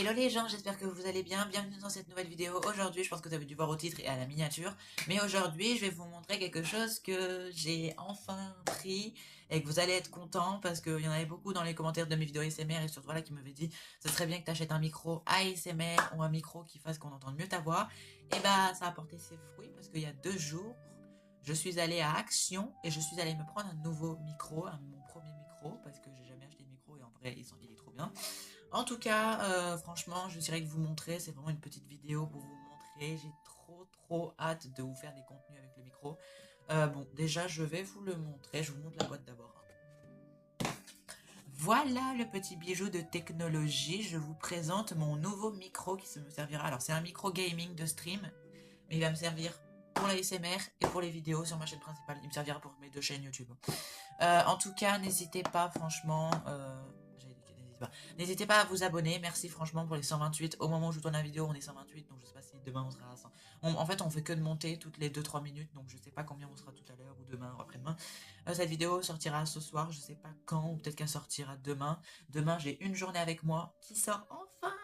Hello les gens, j'espère que vous allez bien. Bienvenue dans cette nouvelle vidéo. Aujourd'hui, je pense que vous avez dû voir au titre et à la miniature. Mais aujourd'hui, je vais vous montrer quelque chose que j'ai enfin pris et que vous allez être content parce qu'il y en avait beaucoup dans les commentaires de mes vidéos ASMR et surtout là qui m'avaient dit ce serait bien que tu achètes un micro ASMR ou un micro qui fasse qu'on entende mieux ta voix. Et bah, ça a porté ses fruits parce qu'il y a 2 jours, je suis allée à Action et je suis allée me prendre un nouveau micro, mon premier micro parce que j'ai jamais acheté de micro et en vrai, il est trop bien. En tout cas, franchement, je dirais que vous montrer, c'est vraiment une petite vidéo pour vous montrer. J'ai trop hâte de vous faire des contenus avec le micro. Bon, déjà, je vais vous le montrer. Je vous montre la boîte d'abord. Voilà le petit bijou de technologie. Je vous présente mon nouveau micro qui se me servira. Alors, c'est un micro gaming de stream, mais il va me servir pour la SMR et pour les vidéos sur ma chaîne principale. Il me servira pour mes 2 chaînes YouTube. En tout cas, n'hésitez pas, franchement. N'hésitez pas à vous abonner. Merci franchement pour les 128. Au moment où je tourne la vidéo, on est 128. Donc je sais pas si demain on sera à 100. En fait, on fait que de monter toutes les 2-3 minutes. Donc je sais pas combien on sera tout à l'heure, ou demain, ou après-demain. Cette vidéo sortira ce soir. Je sais pas quand, ou peut-être qu'elle sortira demain. Demain, j'ai une journée avec moi qui sort enfin.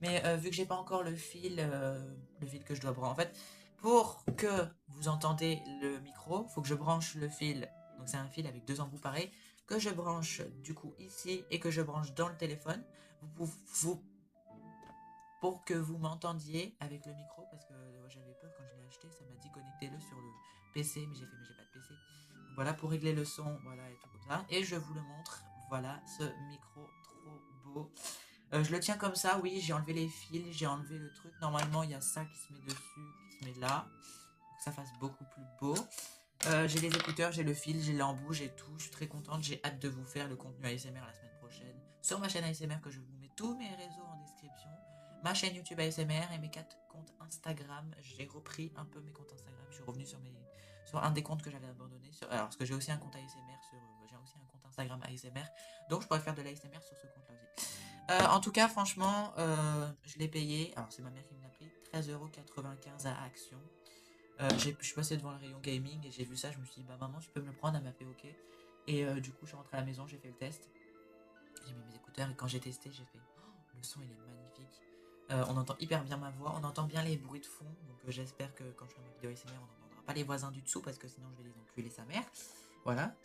Mais vu que j'ai pas encore le fil que je dois brancher. En fait, pour que vous entendez le micro, faut que je branche le fil. Donc c'est un fil avec 2 embouts pareils que je branche du coup ici et que je branche dans le téléphone. Vous, pour que vous m'entendiez avec le micro, parce que j'avais peur quand je l'ai acheté, ça m'a dit connectez-le sur le PC, mais j'ai fait mais j'ai pas de PC. Donc, voilà pour régler le son, voilà et tout comme ça. Et je vous le montre, voilà ce micro trop beau. Je le tiens comme ça, oui, j'ai enlevé les fils, j'ai enlevé le truc. Normalement, il y a ça qui se met dessus, qui se met là, pour que ça fasse beaucoup plus beau. J'ai les écouteurs, j'ai le fil, j'ai l'embout, j'ai tout. Je suis très contente. J'ai hâte de vous faire le contenu ASMR la semaine prochaine. Sur ma chaîne ASMR que je vous mets tous mes réseaux en description. Ma chaîne YouTube ASMR et mes 4 comptes Instagram. J'ai repris un peu mes comptes Instagram. Je suis revenue sur un des comptes que j'avais abandonné. Alors, parce que j'ai aussi un compte ASMR j'ai aussi un compte Instagram ASMR. Donc, je pourrais faire de l'ASMR sur ce compte-là aussi. En tout cas, franchement, je l'ai payé. Alors, c'est ma mère qui me l'a pris. 13,95 € à Action. Je suis passé devant le rayon gaming et j'ai vu ça, je me suis dit bah maman tu peux me le prendre, elle m'a fait ok. Et du coup je suis rentrée à la maison, j'ai fait le test, j'ai mis mes écouteurs et quand j'ai testé j'ai fait oh, le son il est magnifique. On entend hyper bien ma voix, on entend bien les bruits de fond, donc j'espère que quand je ferai ma vidéo ASMR on n'entendra pas les voisins du dessous parce que sinon je vais les enculer sa mère. Voilà.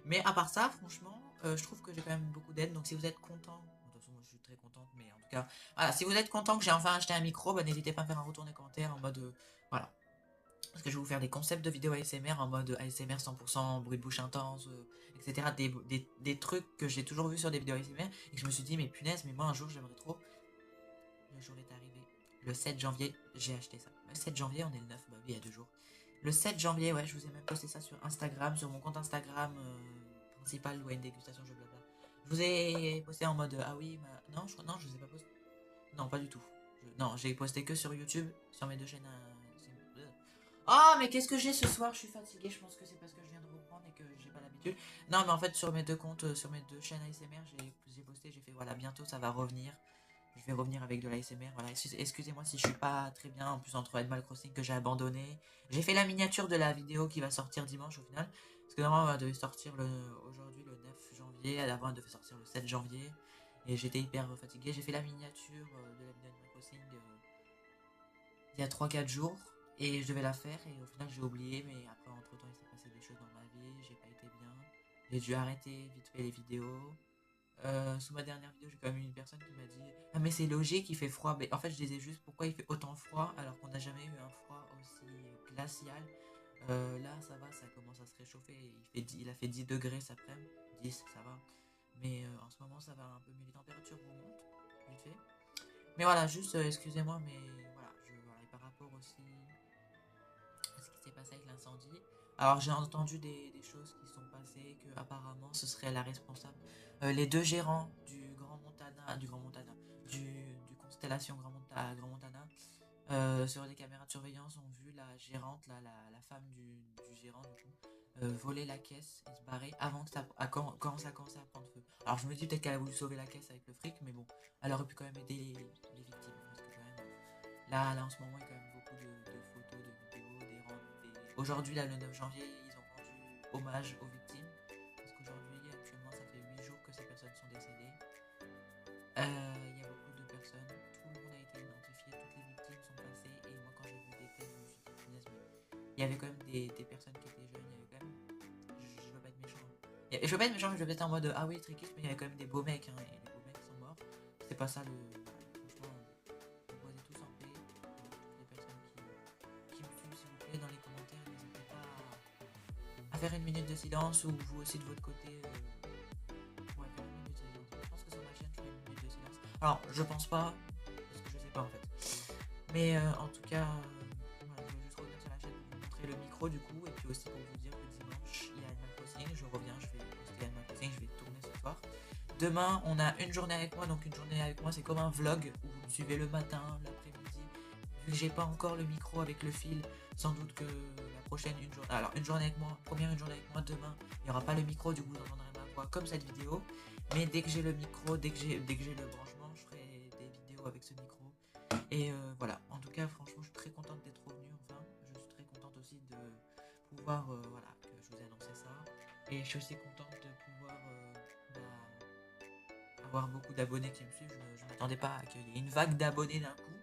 Mais à part ça, franchement, je trouve que j'ai quand même beaucoup d'aide. Donc si vous êtes content, de toute façon moi je suis très contente, mais en tout cas, voilà, si vous êtes content que j'ai enfin acheté un micro, bah, n'hésitez pas à me faire un retour dans les commentaires en mode voilà, parce que je vais vous faire des concepts de vidéos ASMR en mode ASMR 100%, bruit de bouche intense, etc. Des trucs que j'ai toujours vus sur des vidéos ASMR et que je me suis dit, mais punaise, mais moi un jour j'aimerais trop. Le jour est arrivé. Le 7 janvier, j'ai acheté ça. Le 7 janvier, on est le 9, bah oui, il y a 2 jours. Le 7 janvier, ouais, je vous ai même posté ça sur Instagram, sur mon compte Instagram principal, une dégustation, je blabla. Je vous ai posté en mode, ah oui, non, non, je vous ai pas posté. Non, pas du tout. Non, j'ai posté que sur YouTube, sur mes 2 chaînes. Oh, mais qu'est-ce que j'ai ce soir? Je suis fatiguée. Je pense que c'est parce que je viens de reprendre et que j'ai pas l'habitude. Non, mais en fait, sur mes 2 comptes, sur mes 2 chaînes ASMR, j'ai posté, j'ai fait voilà, bientôt ça va revenir. Je vais revenir avec de l'ASMR. Voilà, excusez-moi si je suis pas très bien. En plus, entre Animal Crossing que j'ai abandonné. J'ai fait la miniature de la vidéo qui va sortir dimanche au final. Parce que normalement, elle devait sortir aujourd'hui le 9 janvier. Avant, elle devait sortir le 7 janvier. Et j'étais hyper fatigué. J'ai fait la miniature de la vidéo Animal Crossing il y a 3-4 jours. Et je devais la faire. Et au final, j'ai oublié. Mais après, entre temps, il s'est passé des choses dans ma vie. J'ai pas été bien. J'ai dû arrêter vite fait les vidéos. Sous ma dernière vidéo, j'ai quand même eu une personne qui m'a dit ah, mais c'est logique, il fait froid. Mais en fait, je disais juste pourquoi il fait autant froid alors qu'on n'a jamais eu un froid aussi glacial. Là, ça va, ça commence à se réchauffer. Il a fait 10 degrés cet après-midi. 10, ça va. Mais en ce moment, ça va un peu mieux. Les températures remontent, vite fait. Mais voilà, juste, excusez-moi, mais voilà, voilà, et par rapport aussi à ce qui s'est passé avec l'incendie. Alors j'ai entendu des choses qui sont passées, que apparemment ce serait la responsable. Les 2 gérants du Constellation Grand Montana, sur les caméras de surveillance ont vu la gérante, la femme du gérant du coup, voler la caisse et se barrer avant que quand ça a commencé à prendre feu. Alors je me dis peut-être qu'elle a voulu sauver la caisse avec le fric, mais bon, elle aurait pu quand même aider les victimes. Parce que quand même, là en ce moment il y a quand même beaucoup de photos, de vidéos, aujourd'hui là le 9 janvier ils ont rendu hommage aux victimes. Parce qu'aujourd'hui actuellement ça fait 8 jours que ces personnes sont décédées. Il y a beaucoup de personnes, il y avait quand même des personnes qui étaient jeunes, il y avait quand même, je veux pas être méchant, je veux pas être méchant, mais je vais être en mode ah oui trickish, mais il y avait quand même des beaux mecs, hein, et les beaux mecs sont morts, c'est pas ça le, franchement, reposez tous en paix, toutes les personnes qui me suivent s'il vous plaît dans les commentaires, n'hésitez pas à faire une minute de silence, ou vous aussi de votre côté, ouais, faire une minute de silence, je pense que sur ma chaîne je fais une minute de silence, alors je pense pas, parce que je sais pas en fait. Mais en tout cas, voilà, je vais juste revenir sur la chaîne pour vous montrer le micro du coup, et puis aussi pour vous dire que dimanche, il y a Animal Crossing, je reviens, je vais poster Animal Crossing, je vais tourner ce soir. Demain, on a une journée avec moi, donc une journée avec moi, c'est comme un vlog où vous me suivez le matin, l'après-midi. Vu que j'ai pas encore le micro avec le fil, sans doute que la prochaine, une journée. Alors, une journée avec moi, première une journée avec moi, demain, il n'y aura pas le micro, du coup, vous entendrez ma voix comme cette vidéo. Mais dès que j'ai le micro, dès que j'ai le branchement, je ferai des vidéos avec ce micro. Et voilà, en tout cas, franchement, je suis très contente d'être revenue enfin. Je suis très contente aussi de pouvoir, voilà, que je vous ai annoncé ça. Et je suis aussi contente de pouvoir avoir beaucoup d'abonnés qui me suivent. Je ne m'attendais pas à qu'il y ait une vague d'abonnés d'un coup,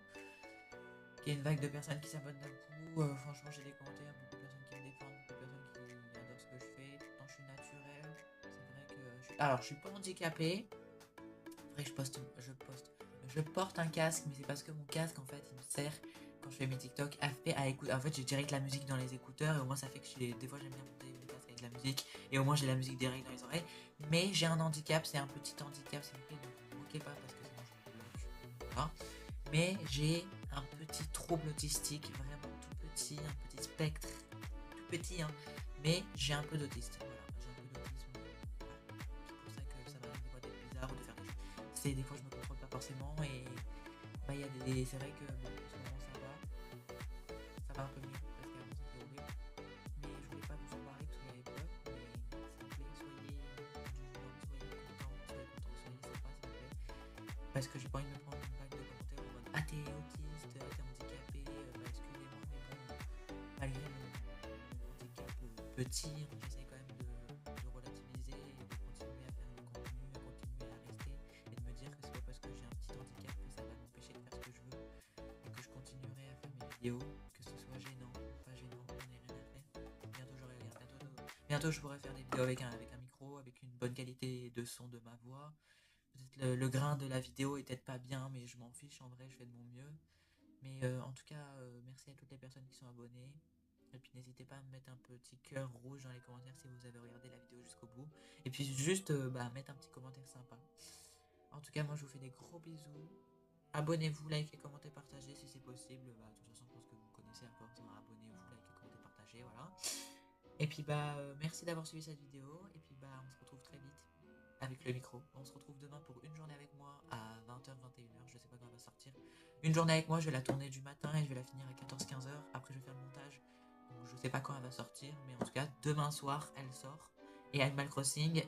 qu'il y ait une vague de personnes qui s'abonnent d'un coup. Franchement, j'ai des commentaires, beaucoup de personnes qui me défendent, beaucoup de personnes qui adorent ce que je fais. Pourtant, je suis naturelle. C'est vrai que alors, je suis pas handicapée. C'est vrai que je porte un casque, mais c'est parce que mon casque, en fait, il me sert quand je fais mes TikTok à écouter. En fait, j'ai direct la musique dans les écouteurs, et au moins ça fait que des fois j'aime bien monter le casque avec la musique, et au moins j'ai la musique direct dans les oreilles. Mais j'ai un handicap, c'est un petit handicap, s'il vous plaît, ne vous moquez pas parce que sinon je vous bloque. Voilà. Mais j'ai un petit trouble autistique, vraiment tout petit, un petit spectre, tout petit, hein. Mais j'ai un peu d'autisme, voilà, j'ai un peu d'autisme. Voilà. C'est pour ça que ça m'arrive des fois d'être bizarre ou de faire des choses. C'est des fois je me contrôle pas forcément, et bah il y a des. C'est vrai que bon, en ce moment ça va un peu mieux parce qu'avant c'était horrible. Mais je voulais pas vous en parler parce qu'il y avait peur. Mais s'il vous plaît, soyez indulgents, soyez contents, soyez sympas s'il vous plaît. Parce que j'ai pas envie de me prendre une vague de commentaires en mode ah t'es autiste, ah t'es handicapé, bah excusez-moi, mais bon, malgré mon handicap petit, j'essaie quand même de relativiser et de continuer à faire du contenu, de continuer à rester, et de me dire que c'est pas parce que j'ai un petit handicap que ça va m'empêcher de faire ce que je veux, et que je continuerai à faire mes vidéos, que ce soit gênant ou pas gênant, j'en ai rien à faire. Bientôt je pourrai faire des vidéos avec un micro, avec une bonne qualité de son de ma voix. Peut-être le grain de la vidéo est peut-être pas bien, mais je m'en fiche, en vrai, je fais de mon mieux. Mais en tout cas, merci à toutes les personnes qui sont abonnées. Et puis n'hésitez pas à me mettre un petit cœur rouge dans les commentaires si vous avez regardé la vidéo jusqu'au bout. Et puis juste mettre un petit commentaire sympa. En tout cas, moi je vous fais des gros bisous. Abonnez-vous, likez, commentez, partagez si c'est possible. Bah, de toute façon, je pense que vous connaissez à force. Abonnez-vous, likez, commentez, partagez, voilà. Et puis merci d'avoir suivi cette vidéo. Et puis on se retrouve très vite avec le micro. On se retrouve demain pour une journée avec moi à 20h, 21h. Je sais pas quand elle va sortir. Une journée avec moi, je vais la tourner du matin et je vais la finir à 14-15h. Après, je vais faire le montage. Donc, je sais pas quand elle va sortir. Mais en tout cas, demain soir, elle sort. Et Animal Crossing,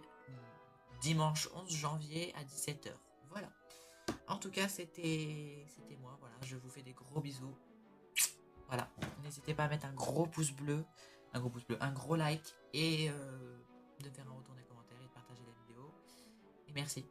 dimanche 11 janvier à 17h. Voilà. En tout cas, c'était moi. Voilà, je vous fais des gros bisous. Voilà. N'hésitez pas à mettre un gros pouce bleu, un gros like, et de faire un retour des commentaires et de partager la vidéo. Et merci.